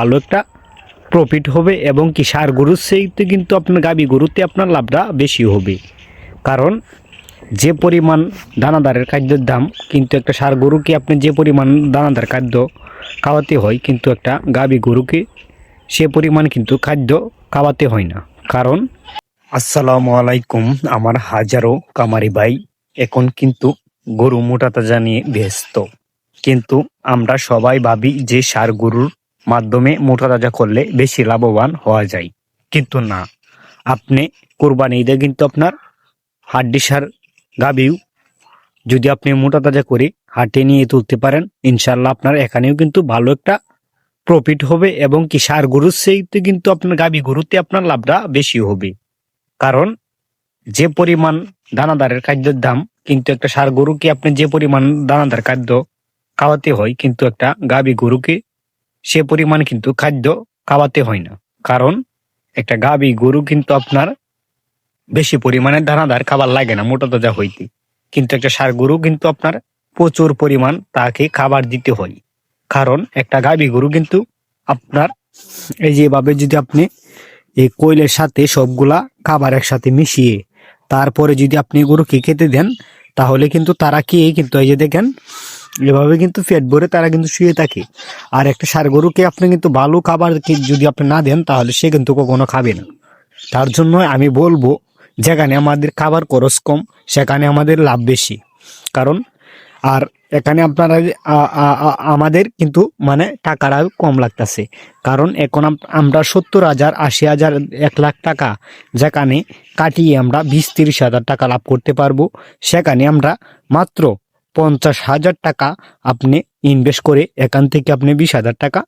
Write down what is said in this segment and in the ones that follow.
ভালো একটা প্রফিট হবে এবং কি সার গরুর চাইতে কিন্তু আপনার গাভী গরুতে আপনার লাভটা বেশি হবে। কারণ যে পরিমাণ দানাদারের খাদ্যের দাম, কিন্তু একটা ষাঁড় গরুকে আপনি যে পরিমাণ দানাদার খাদ্য খাওয়াতে হয়, কিন্তু একটা গাভী গরুকে সে পরিমাণ কিন্তু খাদ্য খাওয়াতে হয় না। কারণ আসসালামু আলাইকুম, আমার হাজারো কামারি ভাই এখন কিন্তু গরু মোটা তাজা নিয়ে ব্যস্ত। কিন্তু আমরা সবাই ভাবি যে ষাঁড় গরুর মাধ্যমে মোটা তাজা করলে বেশি লাভবান হওয়া যায়, কিন্তু না। আপনি কোরবানি ঈদে কিন্তু আপনার হাড্ডি সার গাভীও যদি আপনি মোটা তাজা করে হাটে নিয়ে তুলতে পারেন, ইনশাল্লাহ আপনার এখানেও কিন্তু ভালো একটা প্রফিট হবে এবং কি ষাঁড় গরুর চাইতে কিন্তু আপনার গাভী গরুতে আপনার লাভটা বেশি হবে। কারণ যে পরিমাণ দানাদারের খাদ্যের দাম, কিন্তু একটা ষাঁড় গরুকে আপনি যে পরিমাণ দানাদার খাদ্য খাওয়াতে হয়, কিন্তু একটা গাভী গরুকে সে পরিমাণ কিন্তু খাদ্য খাওয়াতে হয় না। কারণ একটা গাভী গরু কিন্তু আপনার বেশি পরিমাণে দানাদার খাবার লাগে না মোটা তাজা হইতে, কিন্তু একটা ষাঁড় গরু কিন্তু আপনার প্রচুর পরিমাণ তাকে খাবার দিতে হয়। কারণ একটা গাভী গরু কিন্তু আপনার এই যেভাবে যদি আপনি এই কোয়েলের সাথে সবগুলা খাবার একসাথে মিশিয়ে তারপরে যদি আপনি গরুকে খেতে দেন, তাহলে কিন্তু তারা খেয়ে কিন্তু এই যে দেখেন এভাবে কিন্তু পেট ভরে তারা কিন্তু শুয়ে থাকে। আর একটা ষাঁড় গরুকে আপনি কিন্তু ভালো খাবার যদি আপনি না দেন, তাহলে সে কিন্তু কখনো খাবে না। তার জন্য আমি বলবো, যেখানে আমাদের খাবার খরচ কম সেখানে আমাদের লাভ বেশি। কারণ আর এখানে আপনারা আমাদের কিন্তু মানে টাকাটা কম লাগতেছে। কারণ এখন আমরা 70,000, 80,000, 1 লাখ টাকা যেখানে কাটিয়ে আমরা 20-30 হাজার টাকা লাভ করতে পারবো, সেখানে আমরা মাত্র 50,000 টাকা আপনি ইনভেস্ট করে এখান থেকে আপনি 20,000 টাকা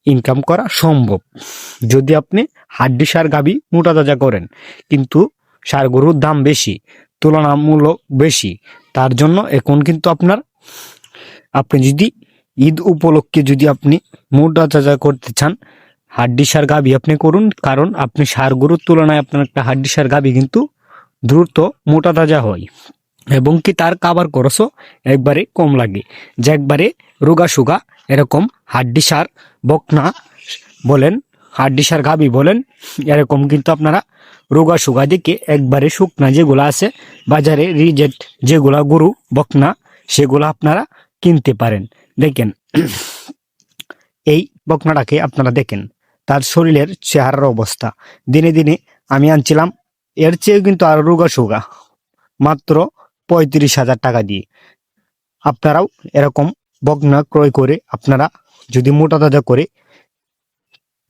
ইনকাম করা সম্ভব, যদি আপনি হাড্ডি সার গাভী মোটা তাজা করেন। কিন্তু সার গরুর দাম বেশি, তুলনামূলক বেশি। তার জন্য এখন কিন্তু আপনি যদি ঈদ উপলক্ষে যদি আপনি মোটা তাজা করতে চান, হাড্ডি সার গাভী আপনি করুন। কারণ আপনি সার গরুর তুলনায় আপনার একটা হাড্ডি সার গাভী কিন্তু দ্রুত মোটা তাজা হয় এবং কি তার খাবার খরচও একবারে কম লাগে। যে একবারে রোগা সুগা এরকম হাড্ডি সার বকনা বলেন, হাড্ডি সার গাভী বলেন, এরকম কিন্তু আপনারা রোগা সুগা দিকে একবারে শুকনা যেগুলো আছে বাজারে রিজেক্ট যেগুলা গরু বকনা, সেগুলো আপনারা কিনতে পারেন। দেখেন এই বকনাটাকে আপনারা দেখেন, তার শরীরের চেহারার অবস্থা দিনে দিনে। আমি আনছিলাম এর চেয়েও কিন্তু আরো রোগা সুগা, মাত্র 35,000 টাকা দিয়ে। আপনারাও এরকম বকনা ক্রয় করে আপনারা যদি মোটা তাজা করে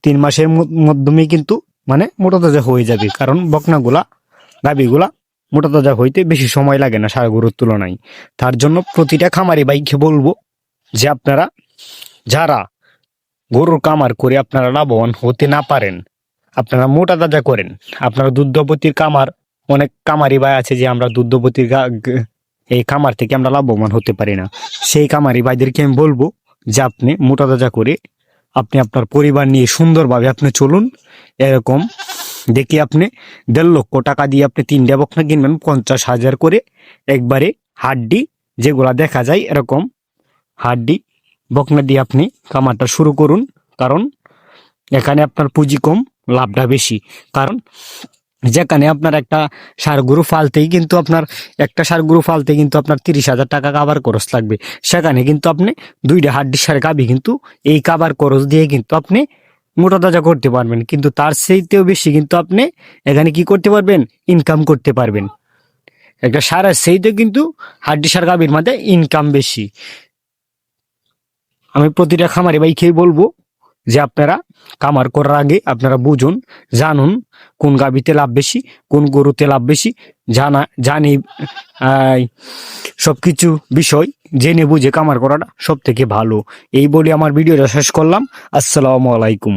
3 মাসের মাধ্যমে কিন্তু মানে মোটা তাজা হয়ে যাবে। কারণ বকনাগুলা গাভীগুলা মোটা তাজা হইতে বেশি সময় লাগে না ষাঁড় গরুর তুলনায়। তার জন্য প্রতিটা খামারি ভাইকে বলবো যে আপনারা যারা গরুর খামার করে আপনারা লাভবান হতে না পারেন, আপনারা মোটা তাজা করেন। আপনারা দুগ্ধবতীর খামার, অনেক খামারি ভাই আছে যে আমরা দুগ্ধবতীর এই খামার থেকে আমরা লাভবান হতে পারি না, সেই খামারি ভাইদেরকে আমি বলবো যে আপনি মোটা তাজা করে আপনি আপনার পরিবার নিয়ে সুন্দরভাবে আপনি চলুন। এরকম দেখি আপনি 1.5 লক্ষ টাকা দিয়ে আপনি 3টা বকনা কিনবেন 50,000 করে, একবারে হাড্ডি যেগুলা দেখা যায় এরকম হাড্ডি বকনা দিয়ে আপনি খামারটা শুরু করুন। কারণ এখানে আপনার পুঁজি কম, লাভটা বেশি। কারণ যেখানে আপনার একটা ষাঁড় গরু ফালতেই কিন্তু আপনার একটা ষাঁড় গরু ফালতে কিন্তু আপনার 30,000 টাকা খাবার খরচ লাগবে, সেখানে কিন্তু আপনি 2টা হাড্ডি ষাঁড় গাভী কিন্তু এই খাবার খরচ দিয়ে কিন্তু আপনি মোটা তাজা করতে পারবেন। কিন্তু তার চাইতেও বেশি কিন্তু আপনি এখানে কি করতে পারবেন, ইনকাম করতে পারবেন। একটা ষাঁড়ের চাইতেও কিন্তু হাড্ডি ষাঁড় গাভীর মধ্যে ইনকাম বেশি। আমি প্রতিটা খামারে ভাইকেই বলবো যে আপনারা খামার করার আগে আপনারা বুঝুন, জানুন কোন গাভীতে লাভ বেশি, কোন গরুতে লাভ বেশি, জানি সবকিছু বিষয় জেনে বুঝে খামার করাটা সব থেকে ভালো। এই বলে আমার ভিডিওটা শেষ করলাম। আসসালামু আলাইকুম।